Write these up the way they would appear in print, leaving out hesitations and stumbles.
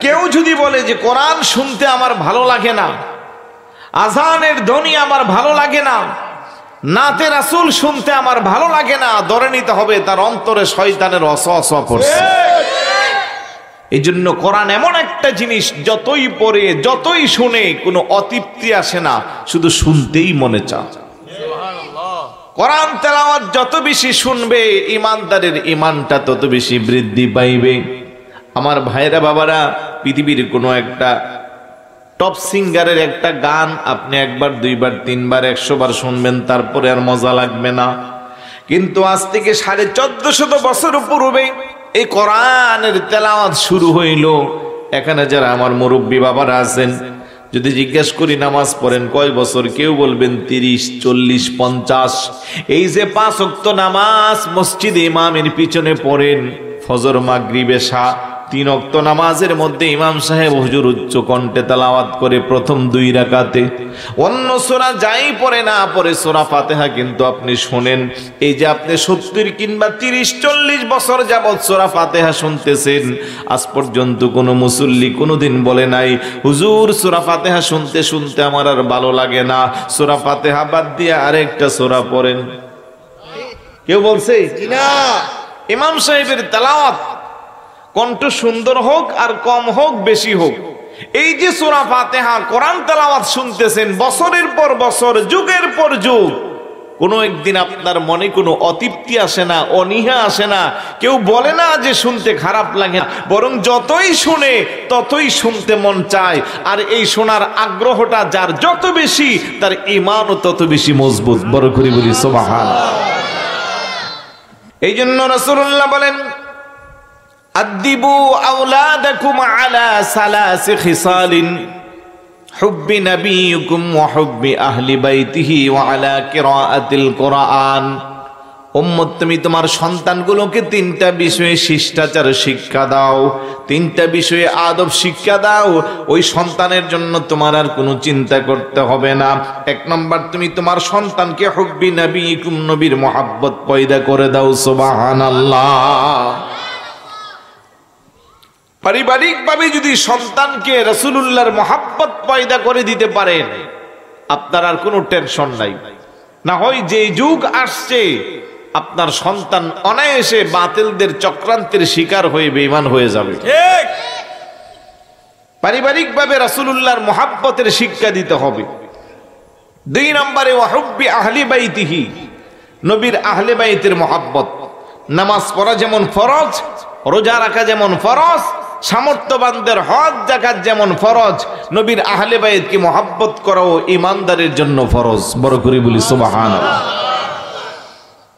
কেউ যদি বলে যে কোরআন শুনতে আমার ভালো লাগে না, আজানের ধ্বনি আমার ভালো লাগে না, নাতে রাসূল শুনতে আমার ভালো লাগে না, ধরে নিতে হবে তার অন্তরে শয়তানের ওয়াসওয়াসা পড়ছে। এই জন্য কোরআন এমন একটা জিনিস, যতই পড়ে যতই শুনে কোনো অতৃপ্তি আসে না, শুধু শুনতেই মনে চায়। কোরআন তেলাওয়াত যত বেশি শুনবে, ইমানদারের ইমানটা তত বেশি বৃদ্ধি পাইবে। আমার ভাইরা বাবারা, পৃথিবীর কোনো একটা টপ সিঙ্গারের একটা গান আপনি একবার, দুইবার, তিনবার, 100 বার শুনবেন, তারপরে আর মজা লাগবে না। কিন্তু আজ থেকে 1450 বছর পূর্বে এই কোরআনের তেলাওয়াত শুরু হইল। এখানে যারা আমার মুরব্বী বাবারা আছেন, যদি জিজ্ঞেস করি নামাজ পড়েন কয় বছর, কেউ বলবেন 30, 40, 50। এই যে 5 ওয়াক্ত নামাজ মসজিদে ইমামের পিছনে পড়েন, ফজর, মাগরিব, এশা, 3 ওয়াক্ত নামাজের মধ্যে ইমাম সাহেব হুজুর উচ্চ কণ্ঠে তেলাওয়াত করে প্রথম 2 রাকাতে। অন্য সূরা যাই পড়ে না পড়ে, সূরা ফাতিহা কিন্তু আপনি শুনেন। এই যে আপনি 70 কিংবা 30, 40 বছর যাবত সূরা ফাতিহা শুনতেছেন, আজ পর্যন্ত কোনো মুসল্লি কোনোদিন বলে নাই হুজুর সূরা ফাতিহা শুনতে শুনতে আমার আর ভালো লাগে না, সূরা ফাতিহা বাদ দিয়ে আরেকটা সূরা পড়েন। কেউ বলছে? না। ইমাম সাহেবের তেলাওয়াত কণ্ঠ সুন্দর হোক আর কম হোক, বেশি হোক, এই যে সূরা ফাতিহা কোরআন তেলাওয়াত শুনতেছেন বছরের পর বছর, যুগের পর যুগ, কোনো একদিন আপনার মনে কোনো অতৃপ্তি আসে না, অনীহা আসে না, কেউ বলে না যে শুনতে খারাপ লাগে, বরং যতই শুনে ততই শুনতে মন চায়। আর এই শোনার আগ্রহটা যার যত বেশি, তার ঈমানও তত বেশি মজবুত। বড় করে বলি সুবহানাল্লাহ। এই জন্য রাসূলুল্লাহ বলেন, আদিবু আওলাদাকুম আলা সালাসি খিসালিন, হুব্বি নবিয়িকুম ওয়া হুব্বি আহলি বাইতিহি ওয়া আলা কিরাআতিল কুরআন। উম্মত, তুমি তোমার সন্তানগুলোকে 3টা বিষয়ে শিষ্টাচার শিক্ষা দাও, 3টা বিষয়ে আদব শিক্ষা দাও। ওই সন্তানের জন্য তোমার আর কোনো চিন্তা করতে হবে না। 1 নম্বর, তুমি তোমার সন্তানকে হুব্বি নবিয়িকুম, নবীর মহব্বত পয়দা করে দাও। সুবহানাল্লাহ। পারিবারিকভাবে যদি সন্তানকে রাসূলুল্লাহর মহব্বত পয়দা করে দিতে পারেন, আপনার আর কোনো টেনশন নাই। না হয় যে যুগ আসছে, আপনার সন্তান অনায়াসে বাতিলদের চক্রান্তের শিকার হয়ে বেঈমান হয়ে যাবে। ঠিক। পারিবারিকভাবে রাসূলুল্লাহর মহব্বতের শিক্ষা দিতে হবে। 2 নম্বরে ওয়া হুব্বি আহলি বাইতিহি, নবীর আহলে বাইতের মহব্বত। নামাজ পড়া যেমন ফরজ, রোজা রাখা যেমন ফরজ, সামর্থ্যবানদের হজ যাকাত যেমন ফরজ, নবীর আহলে বাইতকে মহব্বত করাও ইমানদারের জন্য ফরজ। বড় করে বলি সুবহানাল্লাহ।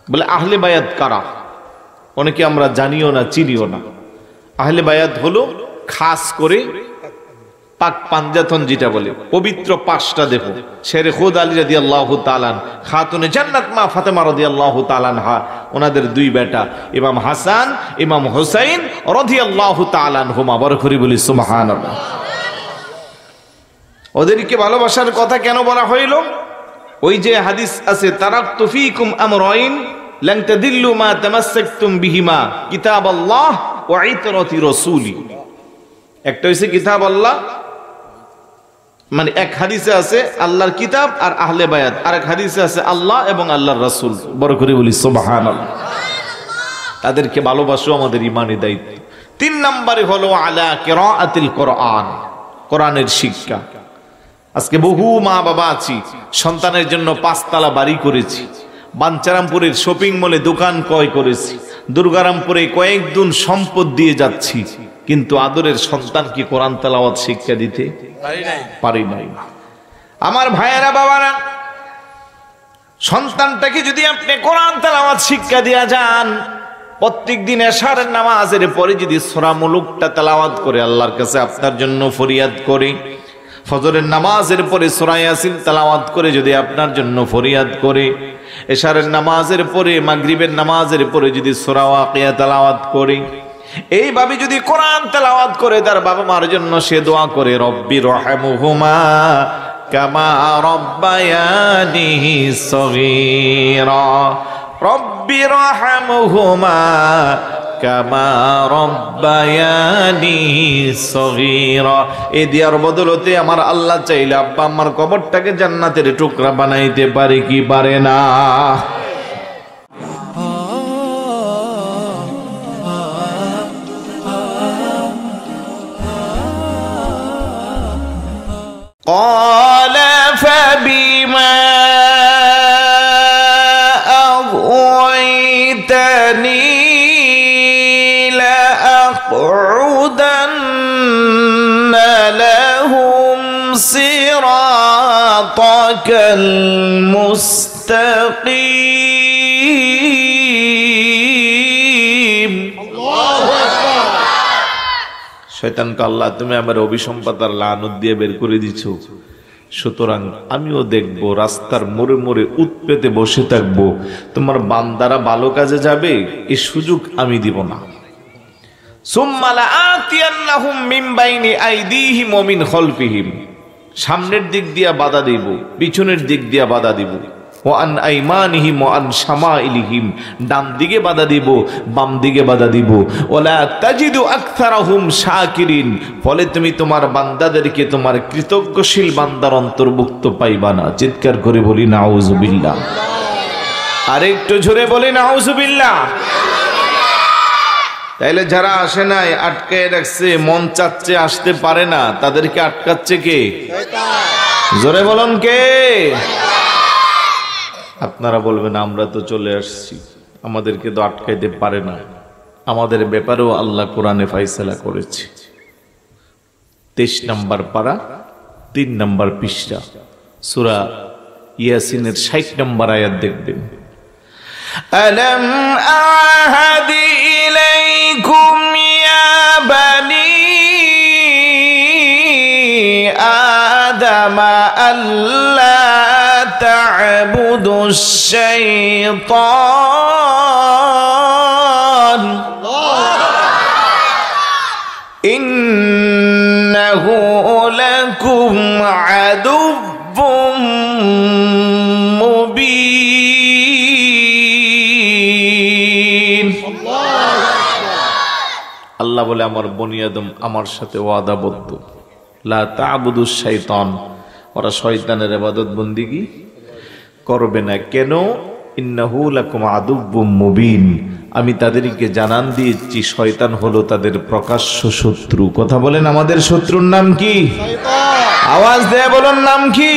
বলে আহলে বায়াত কারা? অনেকে আমরা জানিও না, চিনিও না। আহলে বায়াত হলো খাস করে পাক পাঞ্জাতন, যেটা বলে পবিত্র 5টা। দেখো, শেরে খুদ আলী রাদিয়াল্লাহু তাআলা, খাতুনে জান্নাত মা ফাতেমা রাদিয়াল্লাহু তাআলা আনহা, ওনাদের 2 বেটা ইমাম হাসান, ইমাম হুসাইন রাদিয়াল্লাহু তাআলা আনহুমা। বড় করে বলি সুবহানাল্লাহ। ওদেরকে ভালোবাসার কথা কেন বলা হইল? ওই যে হাদিস আছে, তারাকতু ফীকুম আমরাইন লান তাদিল্লু মা তামাসসাকতুম বিহিমা, কিতাবাল্লাহ ওয়া ইতরাতি রাসূলি। একটা হইছে কিতাব আল্লাহ, মানে এক হাদিসে আছে আল্লাহর কিতাব আর আহলে বায়াত, আর এক হাদিসে আছে আল্লাহ এবং আল্লাহর রাসূল। বড় করে বলি সুবহানাল্লাহ। তাদেরকে ভালোবাসা আমাদের ঈমানি দায়িত্ব। 3 নম্বরে হলো আলা কিরাআতিল কুরআন, কোরআনের শিক্ষা। আজকে বহু মা বাবা আছি, সন্তানের জন্য 5 তলা বাড়ি করেছি, বাঞ্চারামপুরের শপিং মলে দোকান ক্রয় করেছি, দুর্গারামপুরে কয়েকদিন সম্পদ দিয়ে যাচ্ছি, কিন্তু আদরের সন্তানকে কোরআন তেলাওয়াত শিক্ষা দিতে পারি নাই। আমার ভাইয়েরা, বাবারা, সন্তানটাকে যদি আপনি কোরআন তেলাওয়াত শিক্ষা দিয়া যান, প্রত্যেক দিন এশার নামাজের পরে যদি সূরা মুলুকটা তেলাওয়াত করে আল্লাহর কাছে আপনার জন্য ফরিয়াদ করে, ফজরের নামাজের পরে সূরা ইয়াসিন তেলাওয়াত করে যদি আপনার জন্য ফরিয়াদ করে, এশারের নামাজের পরে, মাগরিবের নামাজের পরে যদি সূরা ওয়াকিয়া তেলাওয়াত করে, এইভাবে যদি কোরআন তেলাওয়াত করে তার বাবা মার জন্য সে দোয়া করে, রব্বি রহমহুমা কামা রব্বায়ানি সগীরা, রব্বি রহমহুমা কামা রব্বায়ানি সগীরা। এই দেওয়ার বদলতে আমার আল্লাহ চাইলে আব্বা আম্মার কবরটাকে জান্নাতের টুকরা বানাইতে পারে কি পারে না? قال فبما أغويتني لأقعدن لهم صراطك المستقيم। শয়তানকে আল্লাহ তুমি আমার অভিসম্পাদ আর লানত দিয়ে বের করে দিছো, সুতরাং আমিও দেখব রাস্তার মোড়ে মোড়ে উৎপেতে বসে থাকবো, তোমার বান্দারা ভালো কাজে যাবে এই সুযোগ আমি দিব না। সুম্মা লাআতিয়ান্নাহুম মিন বাইনি আইদিহিম ওয়া মিন খালফিহিম, সামনের দিক দিয়া বাধা দিব, পিছনের দিক দিয়া বাধা দিব, ওয়া আন আইমানিহিম ওয়া আন শামাইলিহিম, ডান দিকে বাধা দিব, বাম দিকে বাধা দিব। ওয়ালা তাজিদু আকসারাহুম শাকিরিন, ফলে তুমি তোমার বান্দাদেরকে তোমার কৃতজ্ঞশীল বান্দার অন্তর্ভুক্ত পাইবা না। চিৎকার করে বলি নাউজুবিল্লাহ। আরেকটু জোরে বলি নাউজুবিল্লাহ। তাইলে যারা আসে নাই, আটকায় রাখছে, মন চাচ্ছে আসতে পারে না, তাদেরকে আটকাচ্ছে কে? জোরে বলুন কে? আপনারা বলবেন আমরা তো চলে আসছি, আমাদেরকে তো আটকাইতে পারে না। আমাদের ব্যাপারেও আল্লাহ কোরআনে ফাইসালা করেছে। 23 নম্বর পারা 3 নম্বর পৃষ্ঠা সূরা ইয়াসিনের 60 নম্বর আয়াত দেখবেন। আলাম আহাদি ইলাইকুম ইয়া বানি আদম আল্লা তা'বুদু শাইতান ইন্নাহু লাকুম আদুব্বুম মুবিন। আল্লাহ বলে আমার বনি আদম আমার সাথে ওয়াদাবদ্ধ, লা তা'বুদু শাইতান, ওরা শয়তানের ইবাদত বন্দেগী করবে না। কেন? ইন্নাহু লাকুম আদুব্বুম মুবিন, আমি তাদেরকে জানান দিয়েছি শয়তান হলো তাদের প্রকাশ্য শত্রু। কথা বলেন আমাদের শত্রুর নাম কি? আওয়াজ দিয়ে বলুন নাম কি?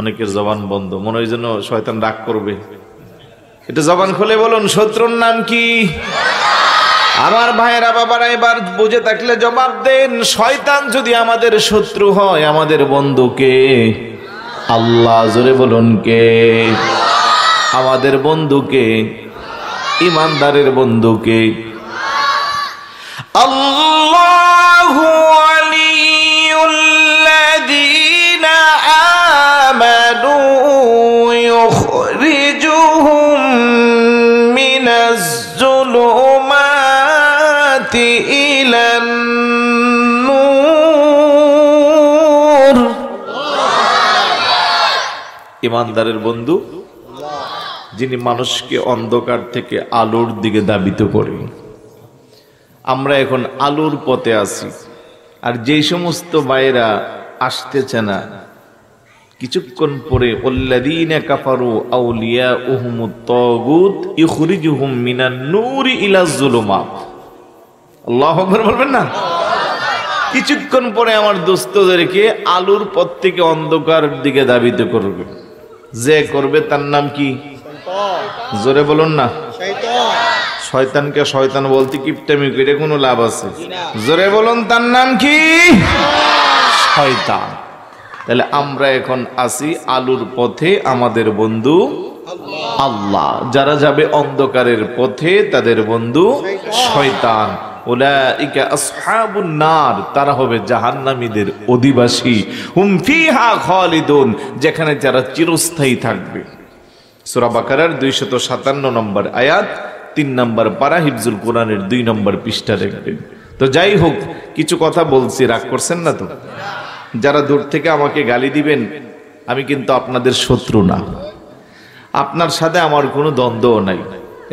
অনেকের জবান বন্ধ, মনে হয় যেন শয়তান রাগ করবে। এটা জবান খুলে বলুন শত্রুর নাম কি? আমার ভাইয়েরা বাবারা এবার বুঝে থাকলে জবাব দেন। শয়তান যদি আমাদের শত্রু হয়, আমাদের বন্ধুকে আল্লাহ। জোরে বলুন কে? আমাদের বন্ধুকে, ইমানদারের বন্ধুকে আল্লাহু ওয়ালিয়ুল্লাযীনা আমানু ইউখরিজুহুম মিনাজ যুলুমাতি ইলান নূর। ইমানদারের বন্ধু যিনি মানুষকে অন্ধকার থেকে আলোর দিকে ধাবিত করে। আমরা এখন আলোর পথে আছি, আর যেই সমস্ত ভাইরা আসতেছে না, কিছুক্ষণ পরে আল্লাযীনা কাফারু আউলিয়াউহুমুত তাগুত ইখরিজুহুম মিনান নূরি ইলাজ যুলুমাত। আল্লাহু আকবার বলবেন না? কিছুক্ষণ পরে আমার দোস্তদেরকে আলোর পথ থেকে অন্ধকারের দিকে ধাবিত করবে। যে করবে তার নাম কি? জোরে বলুন না। শয়তানকে শয়তান বলতে কিপটামি করে কোনো লাভ আছে? জোরে বলুন তার নাম কি? শয়তান। তাহলে আমরা এখন আসি আলোর পথে, আমাদের বন্ধু আল্লাহ। যারা যাবে অন্ধকারের পথে তাদের বন্ধু শয়তান। উলাইকা আসহাবুন নার, তারা হবে জাহান্নামীদের অধিবাসী। হুম ফিহা খালিদুন, যেখানে যারা চিরস্থায়ী থাকবে। সূরা বাকারার 257 নম্বর আয়াত, 3 নম্বর পারা, হিফজুল কোরআনের 2 নম্বর পৃষ্ঠা দেখবেন। তো যাই হোক, কিছু কথা বলছি, রাগ করছেন না তো? যারা দূর থেকে আমাকে গালি দিবেন, আমি কিন্তু আপনাদের শত্রু না, আপনার সাথে আমার কোনো দ্বন্দ্ব নাই।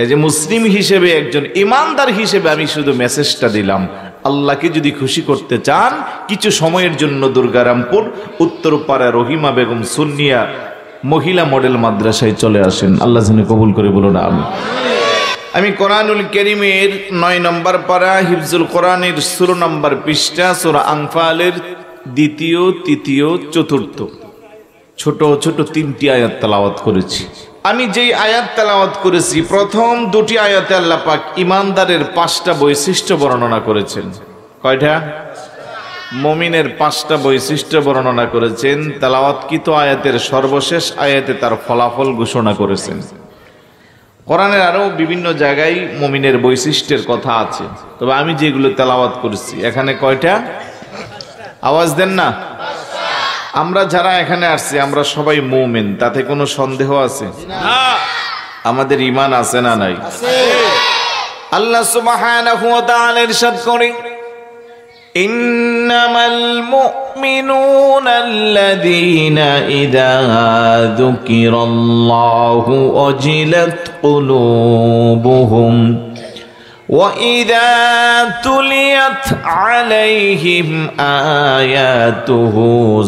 এই যে মুসলিম হিসেবে, একজন ইমানদার হিসেবে আমি শুধু মেসেজটা দিলাম, আল্লাহকে যদি খুশি করতে চান কিছু সময়ের জন্য দুর্গারামপুর উত্তরপাড়া রহিমা বেগম সুন্নিয়া মহিলা মডেল মাদ্রাসায় চলে আসেন। আল্লাহ যেন কবুল করে বলুন আমিন। আমি কোরআনুল কারীমের 9 নম্বর পারা হিফজুল কোরআনের 16 নম্বর পৃষ্ঠা সূরা আনফালের 2য়, 3য়, 4র্থ ছোট ছোট 3টি আয়াত তেলাওয়াত করেছি। আমি যেই আয়াত তেলাওয়াত করেছি, প্রথম 2টি আয়াতে আল্লাহ পাক ঈমানদারের 5টা বৈশিষ্ট্য বর্ণনা করেছেন। কয়টা? মুমিনের 5টা বৈশিষ্ট্য বর্ণনা করেছেন। তেলাওয়াতকৃত আয়াতের সর্বশেষ আয়াতে তার ফলাফল ঘোষণা করেছেন। কোরআনের আরো বিভিন্ন জায়গায় মুমিনের বৈশিষ্ট্যের কথা আছে, তবে আমি যেগুলো তেলাওয়াত করেছি এখানে কয়টা? আওয়াজ দেন না। আমরা যারা এখানে আসছি আমরা সবাই মুমিন, তাতে কোনো সন্দেহ আছে? আমাদের ঈমান আছে না নাই? আল্লাহ সুবহানাহু ওয়া তাআলা ইরশাদ করেন, ইন্নামাল মুমিনুনা আল্লাযীনা ইযা যুকিরাল্লাহু ওয়াজিলাত কুলুবুহুম وَإِذَا تُلِيَتْ عَلَيْهِمْ آيَاتُهُ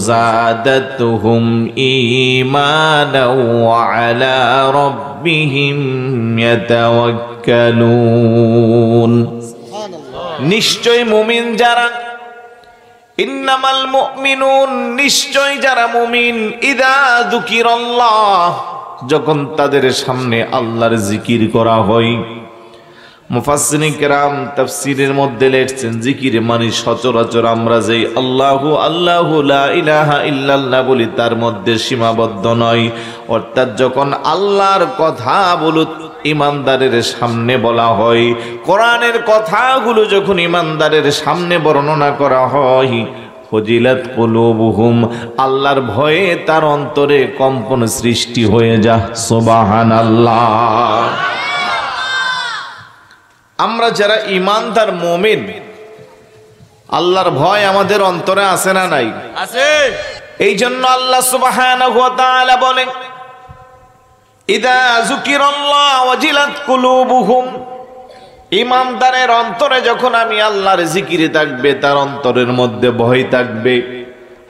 زَادَتْهُمْ إِيمَانًا وَعَلَى رَبِّهِمْ يَتَوَكَّلُونَ। নিশ্চয় মুমিন যারা, ইন্নামাল মুমিনুন, নিশ্চয় যারা মুমিন, ইযা যুকিরাল্লাহ, যখন তাদের সামনে আল্লাহর জিকির করা হয়। মুফাসসিরিন কেরাম তাফসীরের মধ্যে লিখছেন, জিকির মানে সচরাচর আমরা যেই আল্লাহু আল্লাহু লা ইলাহা ইল্লাল্লাহ বলি তার মধ্যে সীমাবদ্ধ নয়। অর্থাৎ যখন আল্লাহর কথা বলো ইমানদারের সামনে বলা হয়, কোরআনের কথাগুলো যখন ইমানদারের সামনে বর্ণনা করা হয়, ফজিলাত কুলুবুহুম, আল্লাহর ভয়ে তার অন্তরে কম্পন সৃষ্টি হয়ে যায়। সুবহানাল্লাহ। আমরা যারা ঈমানদার মুমিন, আল্লাহর ভয় আমাদের অন্তরে আছে না নাই? আছে। এই জন্য আল্লাহ সুবহানাহু ওয়া তাআলা বলেন, ইযা যুকিরাল্লাহ ওয়াজিলাত কুলুবুহুম, ঈমানদারের অন্তরে যখন আমি আল্লাহর জিকিরে থাকবে, তার অন্তরের মধ্যে ভয় থাকবে।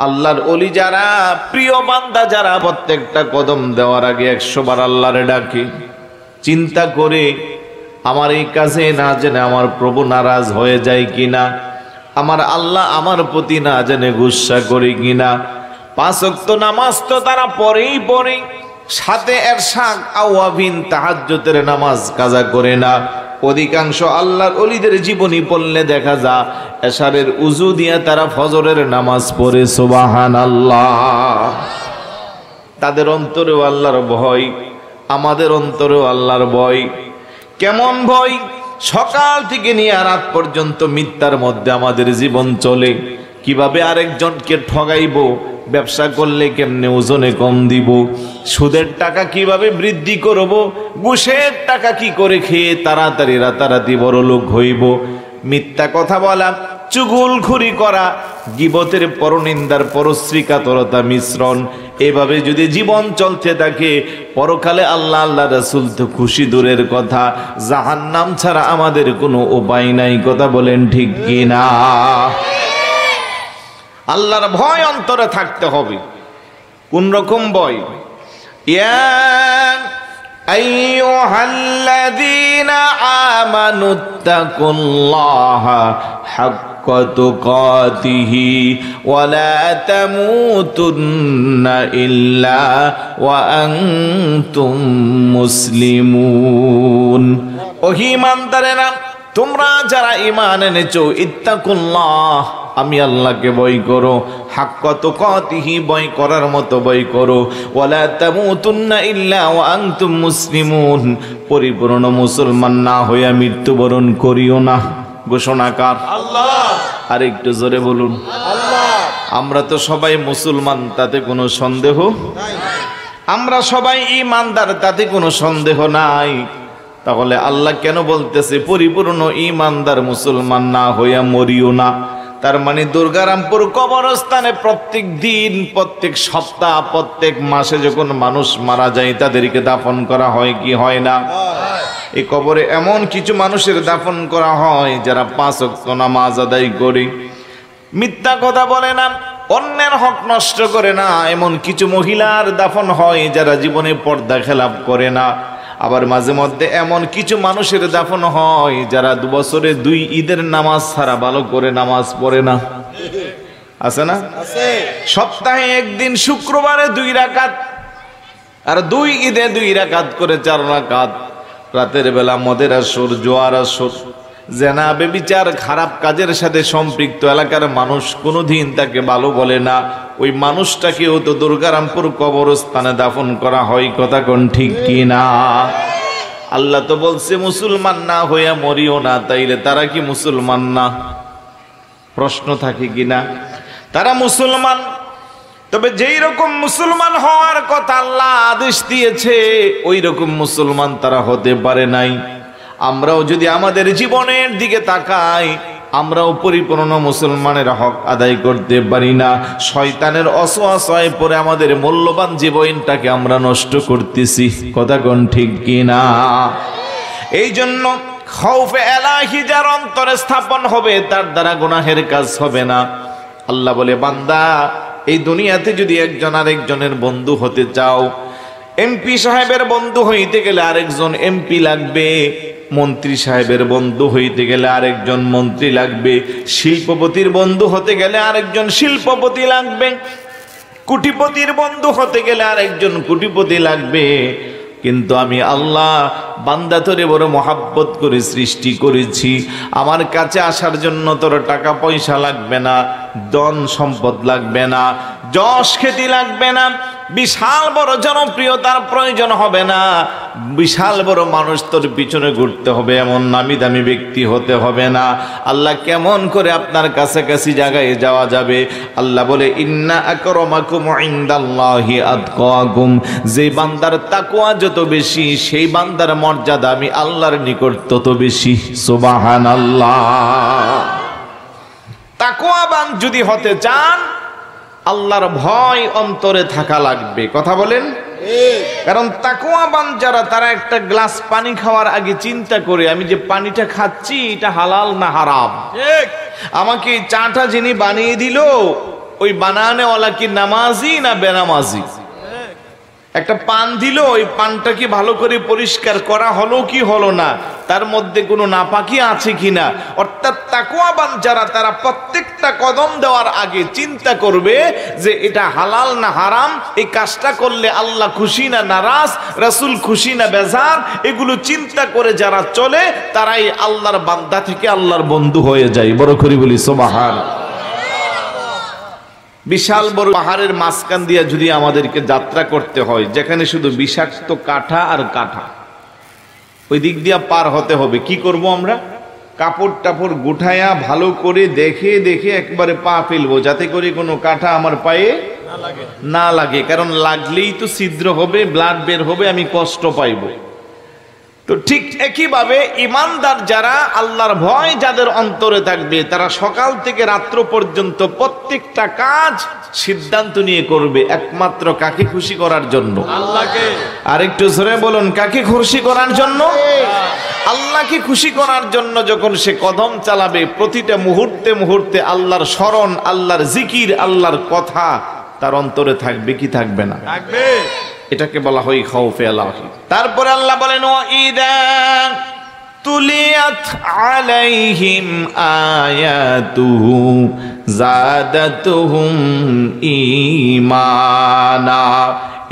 আল্লাহর ওলি যারা, প্রিয় বান্দা যারা, প্রত্যেকটা কদম দেওয়ার আগে 100 বার আল্লাহরে ডাকে, চিন্তা করে আমার এই কাজে না জেনে আমার প্রভু নারাজ হয়ে যায় কিনা, আমার আল্লাহ আমার প্রতি না জেনে গুসা করে কিনা। 5 ওয়াক্ত নামাজ তো তারা পড়েই পড়ে, সাথে এরশাদ আওয়াবিন তাহাজ্জুদের নামাজ কাজা করে না। অধিকাংশ আল্লাহর ওলিদের জীবনী পড়লে দেখা যায় এশারের উযু দিয়া তারা ফজরের নামাজ পড়ে। সুবহানাল্লাহ। তাদের অন্তরেও আল্লাহর ভয়, আমাদের অন্তরেও আল্লাহর ভয়। কেমন ভয়? সকাল থেকে নিয়ে রাত পর্যন্ত মিথ্যার মধ্যে আমাদের জীবন চলে। কিভাবে আরেকজনকে ঠগাইবো, ব্যবসা করলে কেমনে ওজনে কম দিব, সুদের টাকা কিভাবে বৃদ্ধি করব, ঘুষের টাকা কি করে খেয়ে তাড়াতাড়ি রাতারাতি বড় লোক হইব, মিথ্যা কথা বলা, চুগলখুরি করা, গীবতের পরনিন্দার পরশ্রীকাতরতা মিশ্রণ, এভাবে যদি জীবন চলতে থাকে, পরকালে আল্লাহ আল্লাহ রাসূল তো খুশি দূরের কথা, জাহান্নাম ছাড়া আমাদের কোনো উপায় নাই। কথা বলেন ঠিক কিনা? আল্লাহর ভয় অন্তরে থাকতে হবে। কোন রকম ভয়? ইয়া আইয়ুহাল্লাযীনা আমানুত্তাকুল্লাহা হাক্কা তুকাতিহি ওয়া লা তামুতুন্না ইল্লা ওয়া আনতুম মুসলিমুন। ও ঈমানদারেরা, তোমরা যারা ঈমান এনেছো, ইত্তাকুল্লাহ, আমি আল্লাহকে ভয় করো, হাক্কা তুকাতিহি, ভয় করার মতো ভয় করো, ওয়ালা তামুতুন্না ইল্লা ওয়া আনতুম মুসলিমুন, পরিপূর্ণ মুসলমান না হইয়া মৃত্যুবরণ করিও না। ঘোষণাকার আল্লাহ। আর একটু জোরে বলুন আল্লাহ। আমরা তো সবাই মুসলমান, তাতে কোনো সন্দেহ নাই। আমরা সবাই ঈমানদার, তাতে কোনো সন্দেহ নাই। তাহলে আল্লাহ কেন বলতেছে পরিপূর্ণ ঈমানদার মুসলমান না হইয়া মরিও না? তার মানে দুর্গারামপুর কবরস্থানে প্রত্যেক দিন, প্রত্যেক সপ্তাহ, প্রত্যেক মাসে যখন মানুষ মারা যায় তাদেরকে দাফন করা হয় কি হয় না? এই কবরে এমন কিছু মানুষের দাফন করা হয় যারা 5 ওয়াক্ত নামাজ আদায় করে, মিথ্যা কথা বলে না, অন্যের হক নষ্ট করে না। এমন কিছু মহিলার দাফন হয় যারা জীবনে পর্দা খেলাপ করে না। আবার মাঝে মধ্যে এমন কিছু মানুষের দাফন হয় যারা 2 বছরে 2 ঈদের নামাজ ছাড়া ভালো করে নামাজ পড়ে না। আছে না? সপ্তাহে একদিন শুক্রবারে 2 রাকাত আর 2 ঈদে 2 রাকাত করে 4 রাকাত। রাতের বেলা মদের আসর, জোয়ার আসর, জেনা, বেবিচার, খারাপ কাজের সাথে সম্পৃক্ত এলাকার মানুষ কোনোদিন তাকে ভালো বলে না। ওই মানুষটাকেও তো দুর্গারামপুর কবরস্থানে দাফন করা হয়। কথা কোন ঠিক কি না? আল্লাহ তো বলছে মুসলমান না হইয়া মরিও না। তাইলে তারা কি মুসলমান না? প্রশ্ন থাকে কিনা? তারা মুসলমান, তবে যেই রকম মুসলমান হওয়ার কথা আল্লাহ আদেশ দিয়েছে ওই রকম মুসলমান তারা হতে পারে নাই। আমরাও যদি আমাদের জীবনের দিকে তাকাই, আমরাও পরিপূর্ণ মুসলমানের হক আদায় করতে পারি না। শয়তানের অসহায় পরে আমাদের মূল্যবান জীবনটাকে আমরা নষ্ট করতেছি। কথা কোন ঠিক কিনা? এই জন্য খাউফে এলাহি যার অন্তরে স্থাপন হবে তার দ্বারা গুনাহের কাজ হবে না। আল্লাহ বলে, বান্দা এই দুনিয়াতে যদি একজন আরেকজনের বন্ধু হতে চাও, এমপি সাহেবের বন্ধু হইতে গেলে আরেকজন এমপি লাগবে, মন্ত্রী সাহেবের বন্ধু হইতে গেলে আরেকজন মন্ত্রী লাগবে, শিল্পপতির বন্ধু হতে গেলে আরেকজন শিল্পপতি লাগবে, কোটিপতির বন্ধু হতে গেলে আরেকজন কোটিপতি লাগবে। কিন্তু আমি আল্লাহ বান্দা তোরে বড় মহাব্বত করে সৃষ্টি করেছি। আমার কাছে আসার জন্য তোর টাকা পয়সা লাগবে না, ধন সম্পদ লাগবে না, যশ খ্যাতি লাগবে না, বিশাল বড় জনপ্রিয়তার প্রয়োজন হবে না, বিশাল বড় মানুষ তোর পিছনে ঘুরতে হবে এমন নামি দামি ব্যক্তি হতে হবে না। আল্লাহ কেমন করে আপনার কাছাকাছি জায়গায় যাওয়া যাবে? আল্লাহ বলে, ইন্না আকরামাকুম ইনদাল্লাহি আতকাকুম। যে বান্দার তাকওয়া যত বেশি সেই বান্দার মর্যাদা আমি আল্লাহর নিকট তত বেশি। সুবহানাল্লাহ। তাকওয়াবান যদি হতে চান আল্লাহর ভয় অন্তরে থাকা লাগবে। কথা বলেন? কারণ তাকওয়াবান যারা তারা একটা গ্লাস পানি খাওয়ার আগে চিন্তা করে আমি যে পানিটা খাচ্ছি এটা হালাল না হারাম। আমাকে চাটা যিনি বানিয়ে দিল ওই বানানেওয়ালা কি নামাজি না বেনামাজি? একটা পান দিল, ওই পানটা কি ভালো করে পরিষ্কার করা হলো কি হলো না, তার মধ্যে কোনো নাপাকি আছে কিনা। অর্থাৎ তাকওয়াবান যারা তারা প্রত্যেকটা কদম দেওয়ার আগে চিন্তা করবে যে এটা হালাল না হারাম, এই কাজটা করলে আল্লাহ খুশি না নারাজ, রাসূল খুশি না বেজার, এগুলো চিন্তা করে যারা চলে তারাই আল্লাহর বান্দা থেকে আল্লাহর বন্ধু হয়ে যায়। বড় করে বলি সুবহানাল্লাহ। বিশাল বড় পাহাড়ের মাঝখান দিয়ে যদি আমাদেরকে যাত্রা করতে হয়, যেখানে শুধু বিষাক্ত কাঠা আর কাঠা, ওই দিক দিয়ে পার হতে হবে, কি করব আমরা? কাপড় টাপড় গুঠায়া ভালো করে দেখে দেখে একবারে পা ফেলবো, যাতে করে কোনো কাঠা আমার পায়ে না লাগে। কারণ লাগলেই তো ছিদ্র হবে, ব্লাড বের হবে, আমি কষ্ট পাইব। তো ঠিক একইভাবে ইমানদার যারা, আল্লাহর ভয় যাদের অন্তরে থাকবে, তারা সকাল থেকে রাত্র পর্যন্ত প্রত্যেকটা কাজ সিদ্ধান্ত নিয়ে করবে একমাত্র কাকে খুশি করার জন্য? আল্লাহকে। আরেকটু জোরে বলুন, কাকে খুশি করার জন্য? আল্লাহকে খুশি করার জন্য যখন সে কদম চালাবে, প্রতিটা মুহূর্তে মুহূর্তে আল্লাহর স্মরণ, আল্লাহর জিকির, আল্লাহর কথা তার অন্তরে থাকবে কি থাকবে না? থাকবে। এটাকে বলা হয় খাউফে এলাহি। তারপরে আল্লাহ বলেন, ওয়াইদা তুলিয়াত আলাইহিম আয়াতুহু যাদাতুহুম ঈমানা।